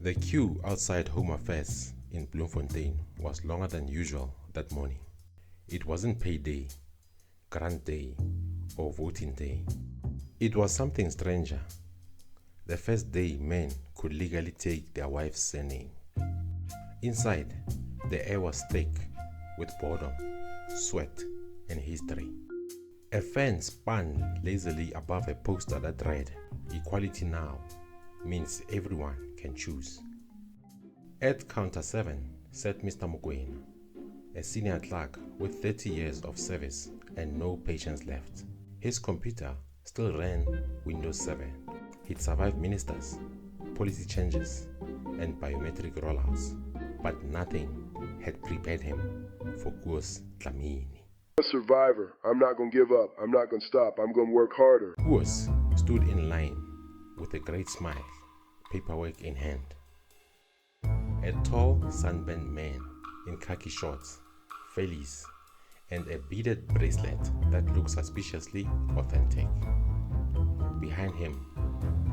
The queue outside Home Affairs in Bloemfontein was longer than usual that morning. It wasn't payday, grant day, or voting day. It was something stranger. The first day men could legally take their wife's surname. Inside, the air was thick with boredom, sweat, and history. A fan spun lazily above a poster that read, "Equality now means everyone can choose." At counter 7 sat Mr. Mokoena, a senior clerk with 30 years of service and no patience left. His computer still ran Windows 7. He'd survived ministers, policy changes, and biometric rollouts, but nothing had prepared him for Koos Dlamini. I'm a survivor. I'm not going to give up. I'm not going to stop. I'm going to work harder. Koos stood in line with a great smile, paperwork in hand. A tall, sunburned man in khaki shorts, fellies, and a beaded bracelet that looked suspiciously authentic. Behind him,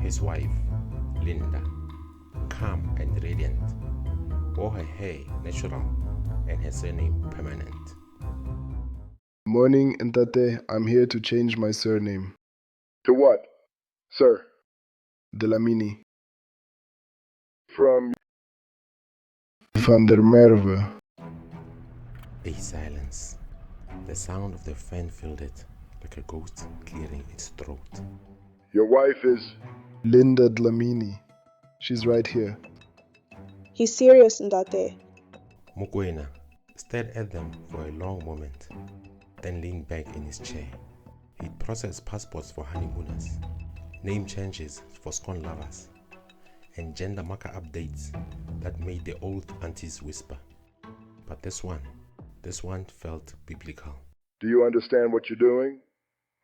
his wife, Linda, calm and radiant, wore her hair natural and her surname permanent. Morning, Ntate. I'm here to change my surname. To what, sir? Dlamini. From Van der Merwe. A silence. The sound of the fan filled it like a ghost clearing its throat. your wife is... Linda Dlamini. She's right here. He's serious, Ndate. Mokoena stared at them for a long moment, then leaned back in his chair. He'd processed passports for honeymooners, name changes for scone lovers, and gender marker updates that made the old aunties whisper. But this one felt biblical. Do you understand what you're doing?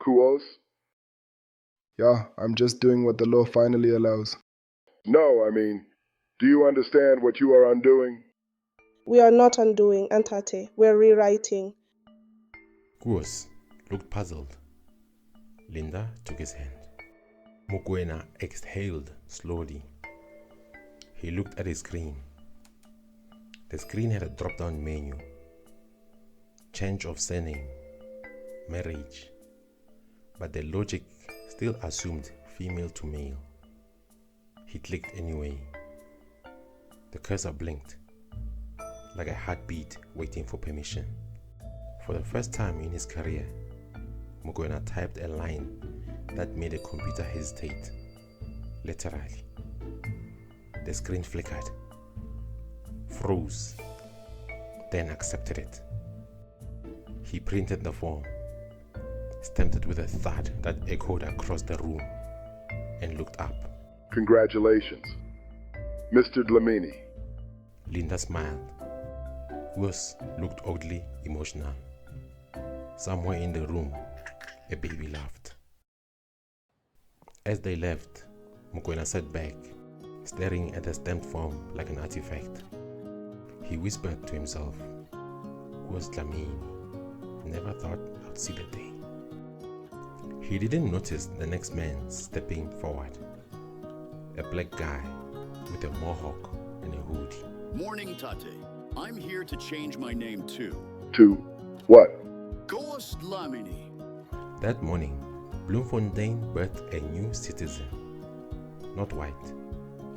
Koos? Yeah, I'm just doing what the law finally allows. No, I mean, do you understand what you are undoing? We are not undoing, Ntate. We're rewriting. Koos looked puzzled. Linda took his hand. Mokoena exhaled slowly. He looked at his screen. The screen had a drop-down menu. Change of surname, marriage. But the logic still assumed female to male. He clicked anyway. The cursor blinked, like a heartbeat waiting for permission. For the first time in his career, Mokoena typed a line that made a computer hesitate, literally. The screen flickered, froze, then accepted it. He printed the form, stamped it with a thud that echoed across the room, and looked up. Congratulations, Mr. Dlamini. Linda smiled. Koos looked oddly emotional. Somewhere in the room, a baby laughed. As they left, Mokoena sat back, staring at the stamped form like an artifact. He whispered to himself, Koos Dlamini, never thought I'd see the day. He didn't notice the next man stepping forward. A black guy with a mohawk and a hoodie. Morning, Tate. I'm here to change my name too. To what? Koos Dlamini. That morning, Bloemfontein birthed a new citizen. Not white,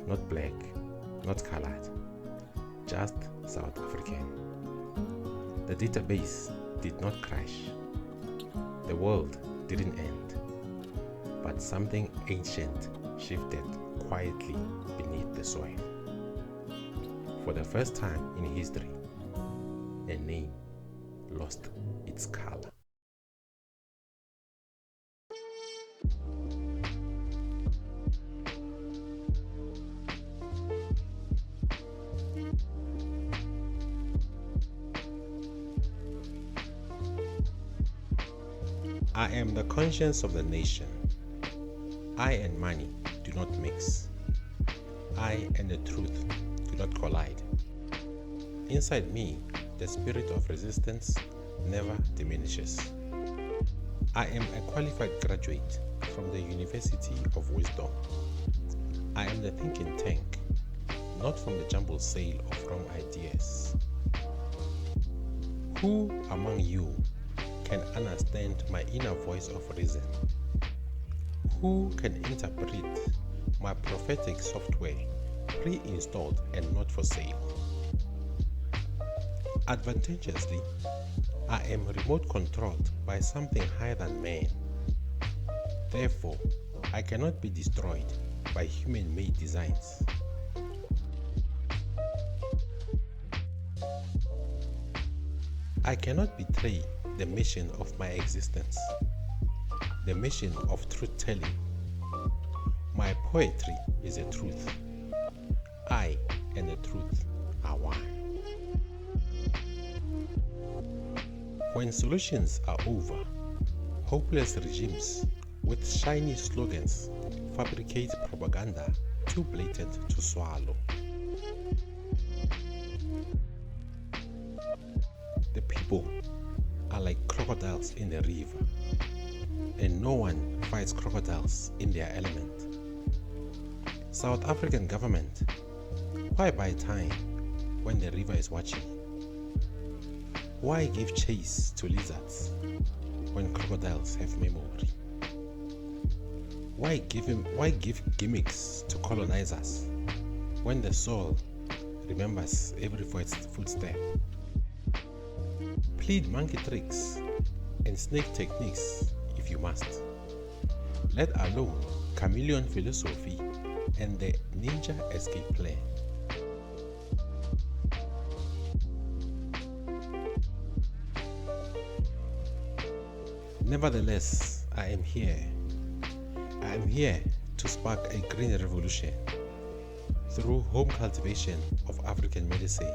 not black, not colored, just South African. The database did not crash. The world didn't end. But something ancient shifted quietly beneath the soil. For the first time in history, a name lost its color. I am the conscience of the nation. I and money do not mix. I and the truth do not collide. Inside me, the spirit of resistance never diminishes. I am a qualified graduate from the University of Wisdom. I am the thinking tank, not from the jumbled sail of wrong ideas. Who among you can understand my inner voice of reason? Who can interpret my prophetic software, pre-installed and not for sale? Advantageously, I am remote controlled by something higher than man. Therefore, I cannot be destroyed by human-made designs. I cannot betray the mission of my existence, the mission of truth-telling. My poetry is a truth. I and the truth are one. When solutions are over, hopeless regimes with shiny slogans fabricate propaganda too blatant to swallow. The people are like crocodiles in the river, and no one fights crocodiles in their element. South African government, why buy time when the river is watching? Why give chase to lizards when crocodiles have memory? Why give gimmicks to colonizers when the soul remembers every footstep? Plead monkey tricks and snake techniques if you must, let alone chameleon philosophy and the ninja escape plan. Nevertheless, I am here. I am here to spark a green revolution through home cultivation of African medicine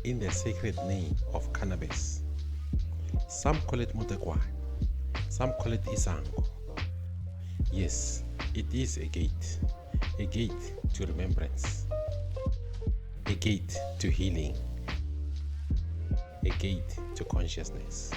in the sacred name of cannabis. Some call it mutekwane, some call it isango. Yes, it is a gate to remembrance, a gate to healing, a gate to consciousness.